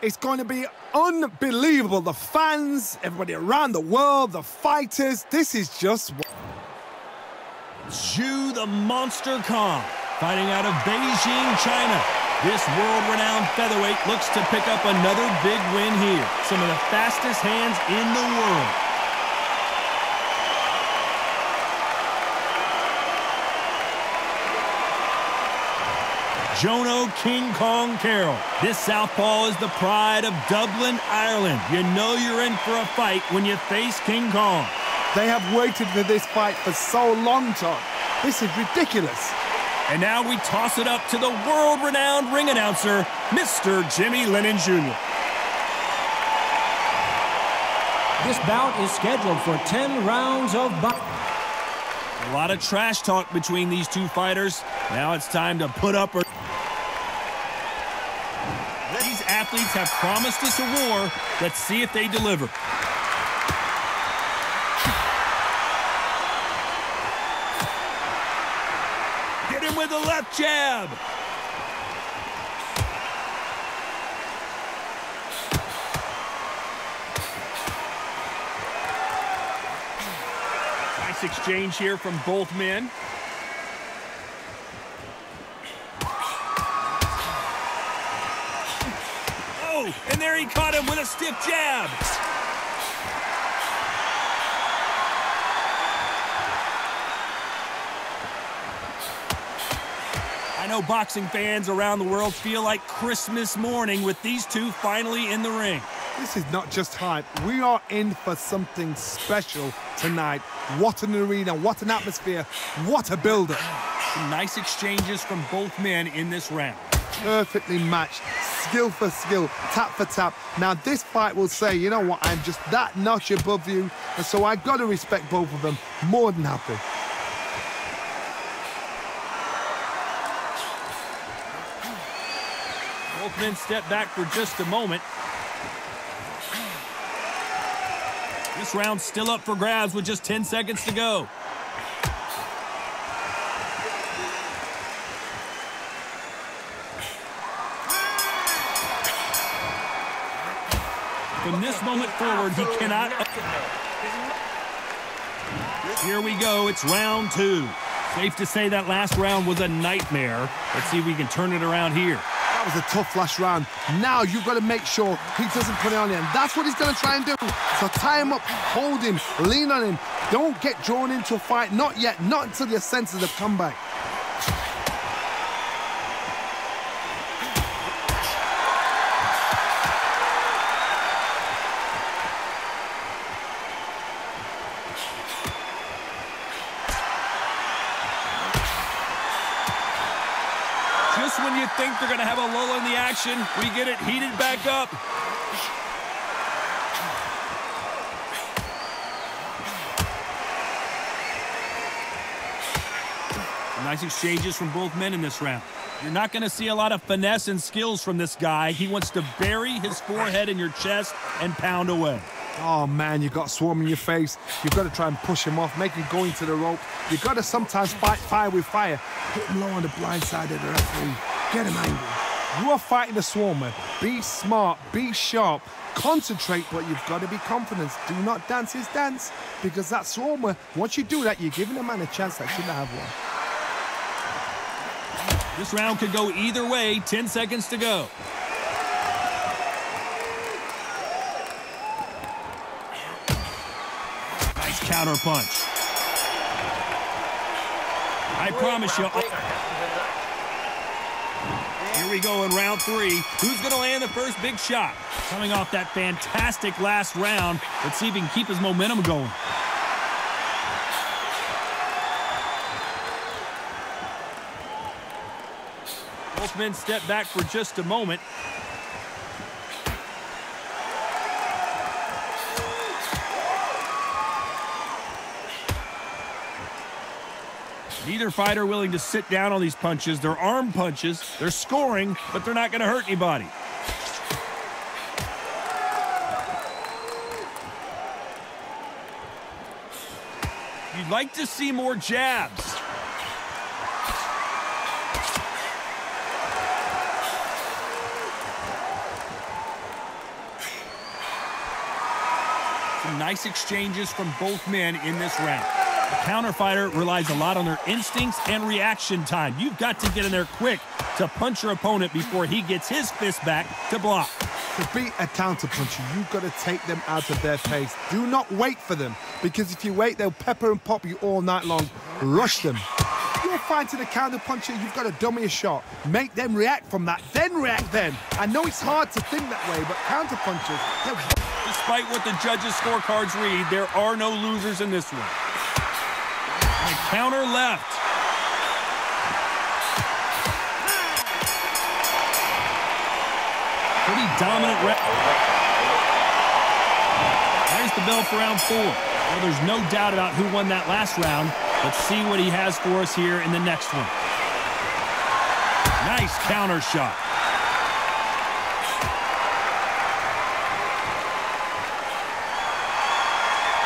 It's going to be unbelievable. The fans, everybody around the world, the fighters, this is just... Zhu the Monster Kong, fighting out of Beijing, China. This world-renowned featherweight looks to pick up another big win here. Some of the fastest hands in the world. Jono King Kong Carroll. This southpaw is the pride of Dublin, Ireland. You know you're in for a fight when you face King Kong. They have waited for this fight for so long, Todd. This is ridiculous. And now we toss it up to the world-renowned ring announcer, Mr. Jimmy Lennon Jr. This bout is scheduled for 10 rounds of boxing. A lot of trash talk between these two fighters. Now it's time to put up or... These athletes have promised us a war. Let's see if they deliver. Hit him with a left jab. Nice exchange here from both men. Oh, and there he caught him with a stiff jab. I know boxing fans around the world feel like Christmas morning with these two finally in the ring. This is not just hype. We are in for something special tonight. What an arena, what an atmosphere, what a build-up. Some nice exchanges from both men in this round. Perfectly matched, skill for skill, tap for tap. Now this fight will say, you know what, I'm just that notch above you, and so I got to respect both of them. More than happy. Both men step back for just a moment. This round's still up for grabs with just 10 seconds to go. From this moment forward, he cannot... Here we go, it's round two. Safe to say that last round was a nightmare. Let's see if we can turn it around here. That was a tough last round. Now you've got to make sure he doesn't put it on you, and that's what he's going to try and do. So tie him up, hold him, lean on him. Don't get drawn into a fight, not yet, not until your senses have come back. Just when you think they're going to have a lull in the action, we get it heated back up. Nice exchanges from both men in this round. You're not going to see a lot of finesse and skills from this guy. He wants to bury his forehead in your chest and pound away. Oh, man, you've got Swarm in your face. You've got to try and push him off, make him go into the rope. You've got to sometimes fight fire with fire. Hit him low on the blind side of the referee. Get him angry. You are fighting the Swarmer. Be smart, be sharp, concentrate, but you've got to be confident. Do not dance his dance, because that Swarmer, once you do that, you're giving a man a chance that shouldn't have one. This round could go either way. 10 seconds to go. Nice counter punch. I promise you. Here we go in round three. Who's going to land the first big shot? Coming off that fantastic last round. Let's see if he can keep his momentum going. Both men step back for just a moment. Neither fighter willing to sit down on these punches. They're arm punches. They're scoring, but they're not going to hurt anybody. You'd like to see more jabs. Some nice exchanges from both men in this round. The counter fighter relies a lot on their instincts and reaction time. You've got to get in there quick to punch your opponent before he gets his fist back to block. To beat a counter puncher, you've got to take them out of their pace. Do not wait for them, because if you wait, they'll pepper and pop you all night long. Rush them. If you're fighting a counter puncher, you've got to dummy a shot. Make them react from that, then react then. I know it's hard to think that way, but counter punchers... Despite what the judges' scorecards read, there are no losers in this one. And a counter left. Pretty dominant rep. There's the bell for round 4. Well, there's no doubt about who won that last round. Let's see what he has for us here in the next one. Nice counter shot.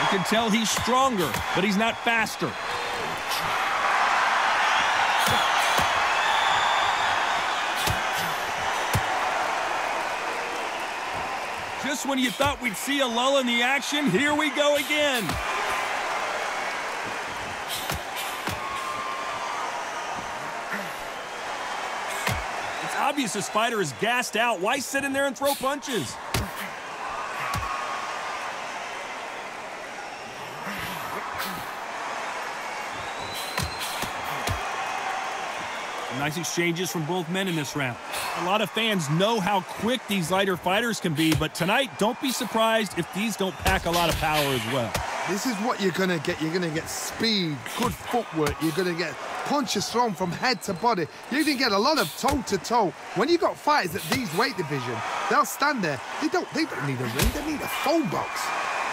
You can tell he's stronger, but he's not faster. Just when you thought we'd see a lull in the action, here we go again. It's obvious this fighter is gassed out. Why sit in there and throw punches? Nice exchanges from both men in this round. A lot of fans know how quick these lighter fighters can be, but tonight, don't be surprised if these don't pack a lot of power as well. This is what you're going to get. You're going to get speed, good footwork. You're going to get punches thrown from head to body. You're going to get a lot of toe-to-toe. When you got fighters at these weight division, they'll stand there. They don't need a ring. They need a phone box.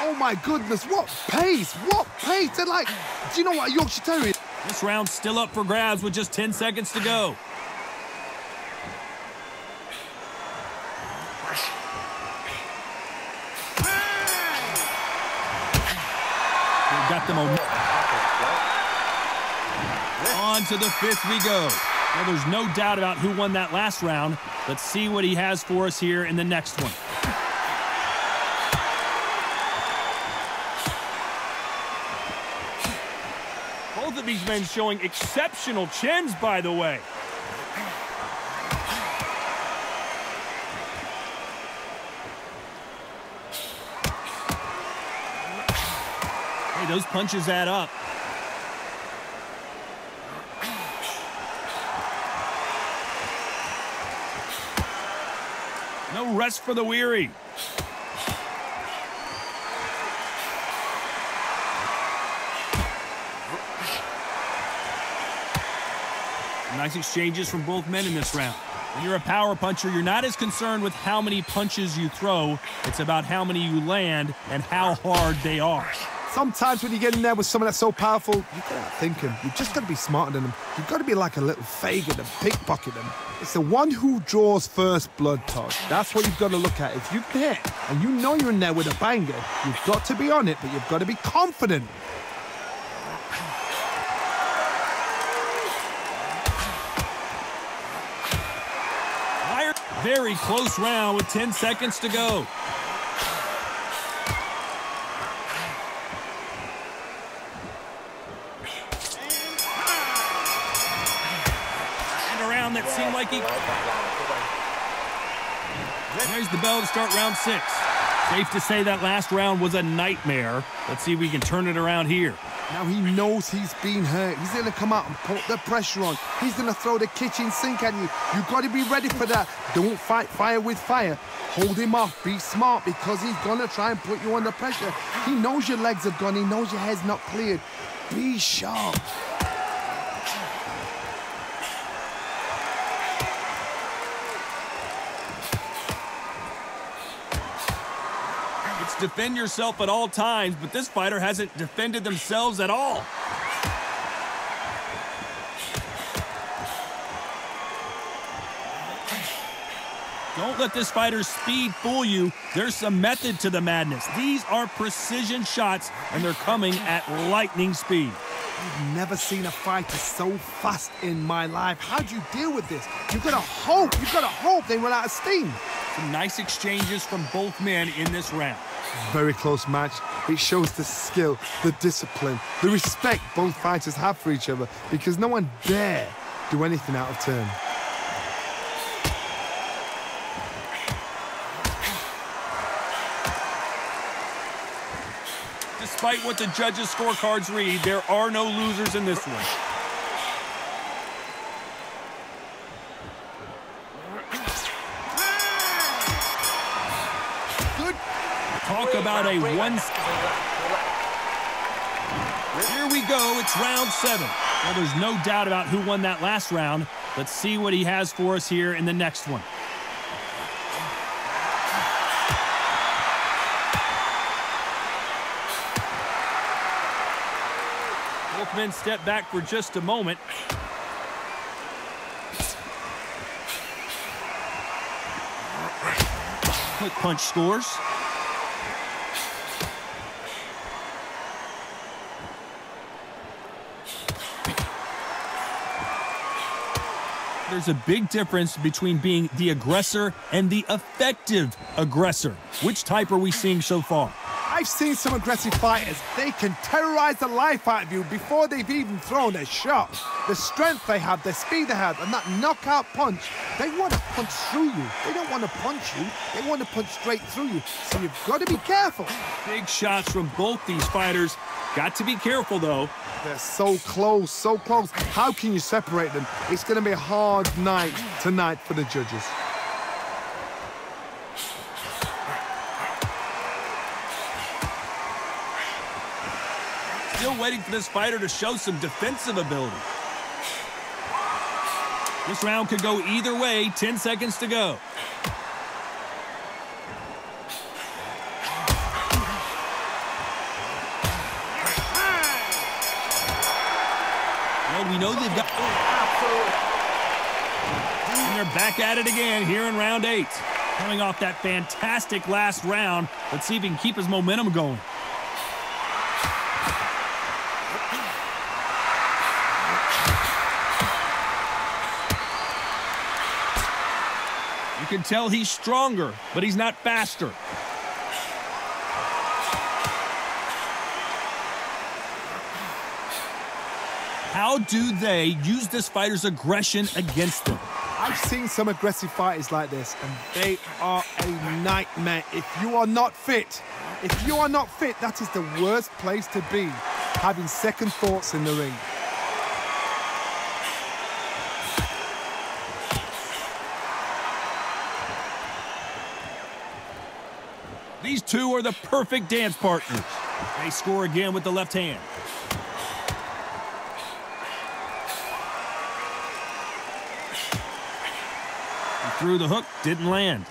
Oh, my goodness. What pace. What pace. They're like, do you know what a Yorkshire Terrier is? This round's still up for grabs with just 10 seconds to go. We've got them on to the 5th we go. Well, there's no doubt about who won that last round. Let's see what he has for us here in the next one. Both of these men showing exceptional chins, by the way. Hey, those punches add up. No rest for the weary. Nice exchanges from both men in this round. When you're a power puncher, you're not as concerned with how many punches you throw. It's about how many you land and how hard they are. Sometimes when you get in there with someone that's so powerful, you've got to think him. You've just got to be smarter than them. You've got to be like a little Fagin and pickpocket them. It's the one who draws first blood, Todd. That's what you've got to look at. If you've hit and you know you're in there with a banger, you've got to be on it, but you've got to be confident. Very close round with 10 seconds to go. And a round that seemed like he... There's the bell to start round 6. Safe to say that last round was a nightmare. Let's see if we can turn it around here. Now he knows he's been hurt. He's going to come out and put the pressure on. He's going to throw the kitchen sink at you. You've got to be ready for that. Don't fight fire with fire. Hold him off. Be smart, because he's going to try and put you under pressure. He knows your legs are gone. He knows your head's not cleared. Be sharp. Defend yourself at all times, but this fighter hasn't defended themselves at all. Don't let this fighter's speed fool you. There's some method to the madness. These are precision shots, and they're coming at lightning speed. I've never seen a fighter so fast in my life. How do you deal with this? You've got to hope they run out of steam. Some nice exchanges from both men in this round. Very close match. It shows the skill, the discipline, the respect both fighters have for each other, because no one dare do anything out of turn. Despite what the judges' scorecards read, there are no losers in this one. Good. Talk about a one. Here we go. It's round 7. Well, there's no doubt about who won that last round. Let's see what he has for us here in the next one. Both men step back for just a moment. Quick punch scores. There's a big difference between being the aggressor and the effective aggressor. Which type are we seeing so far? I've seen some aggressive fighters. They can terrorize the life out of you before they've even thrown a shot. The strength they have, the speed they have, and that knockout punch, they want to punch through you. They don't want to punch you. They want to punch straight through you. So you've got to be careful. Big shots from both these fighters. Got to be careful, though. They're so close, so close. How can you separate them? It's going to be a hard night tonight for the judges. Still waiting for this fighter to show some defensive ability. This round could go either way. 10 seconds to go. Well, we know they've got... And they're back at it again here in round 8. Coming off that fantastic last round. Let's see if he can keep his momentum going. You can tell he's stronger, but he's not faster. How do they use this fighter's aggression against them? I've seen some aggressive fighters like this, and they are a nightmare. If you are not fit, that is the worst place to be, having second thoughts in the ring. These two are the perfect dance partners. They score again with the left hand. He threw the hook, didn't land.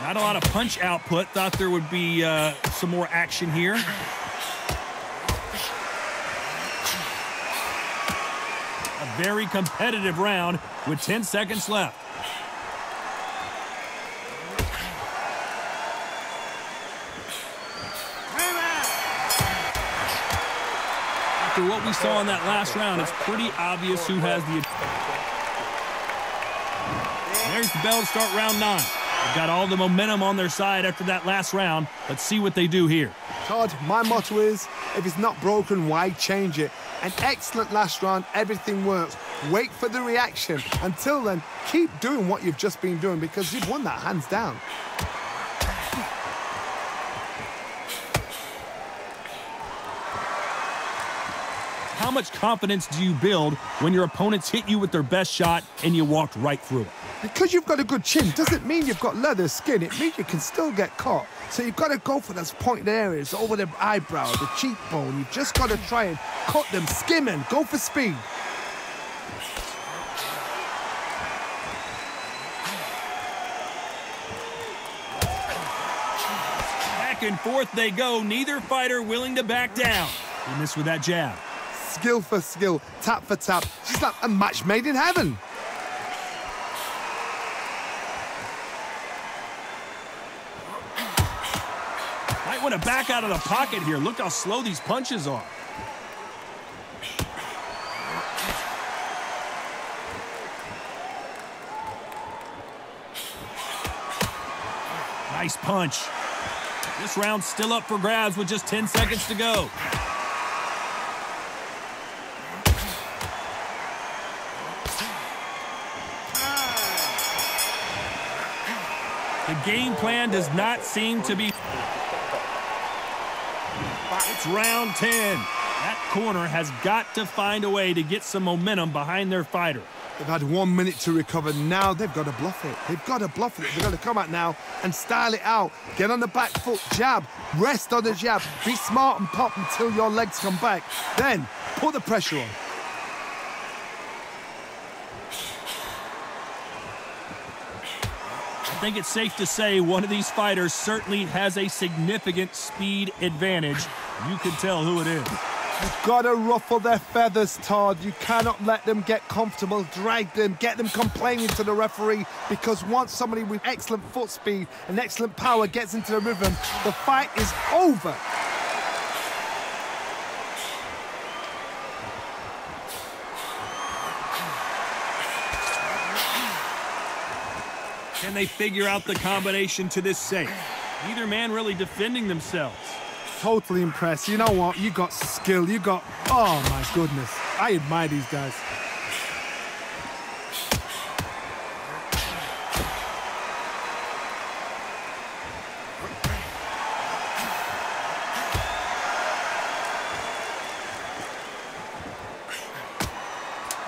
Not a lot of punch output. Thought there would be some more action here. Very competitive round with 10 seconds left. After what we saw in that last round, it's pretty obvious who has the... There's the bell to start round 9. They've got all the momentum on their side after that last round. Let's see what they do here. Todd, my motto is, if it's not broken, why change it? An excellent last round, everything works. Wait for the reaction. Until then, keep doing what you've just been doing, because you've won that hands down. How much confidence do you build when your opponents hit you with their best shot and you walked right through it? Because you've got a good chin doesn't mean you've got leather skin. It means you can still get caught. So you've got to go for those pointed areas, over the eyebrow, the cheekbone. You've just got to try and cut them, skim and go for speed. Back and forth they go. Neither fighter willing to back down. He missed with that jab. Skill for skill, tap for tap. Just like a match made in heaven. Want to back out of the pocket here. Look how slow these punches are. Nice punch. This round's still up for grabs with just 10 seconds to go. The game plan does not seem to be... It's round 10. That corner has got to find a way to get some momentum behind their fighter. They've had 1 minute to recover. Now they've got to bluff it. They've got to bluff it. They've got to come out now and style it out. Get on the back foot, jab, rest on the jab. Be smart and pop until your legs come back. Then put the pressure on. I think it's safe to say one of these fighters certainly has a significant speed advantage. You can tell who it is. You've got to ruffle their feathers, Todd. You cannot let them get comfortable, drag them, get them complaining to the referee, because once somebody with excellent foot speed and excellent power gets into the rhythm, the fight is over. Can they figure out the combination to this safe? Neither man really defending themselves. Totally impressed. You know what? You got skill. You got... Oh, my goodness. I admire these guys.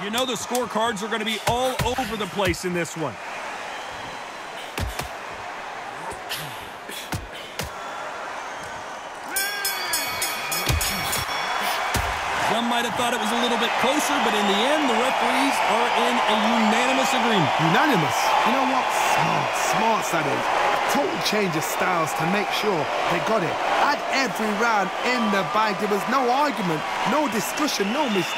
You know the scorecards are going to be all over the place in this one. Some might have thought it was a little bit closer, but in the end, the referees are in a unanimous agreement. Unanimous? You know what? Smart that is. A total change of styles to make sure they got it. Had every round in the bag. There was no argument, no discussion, no mistake.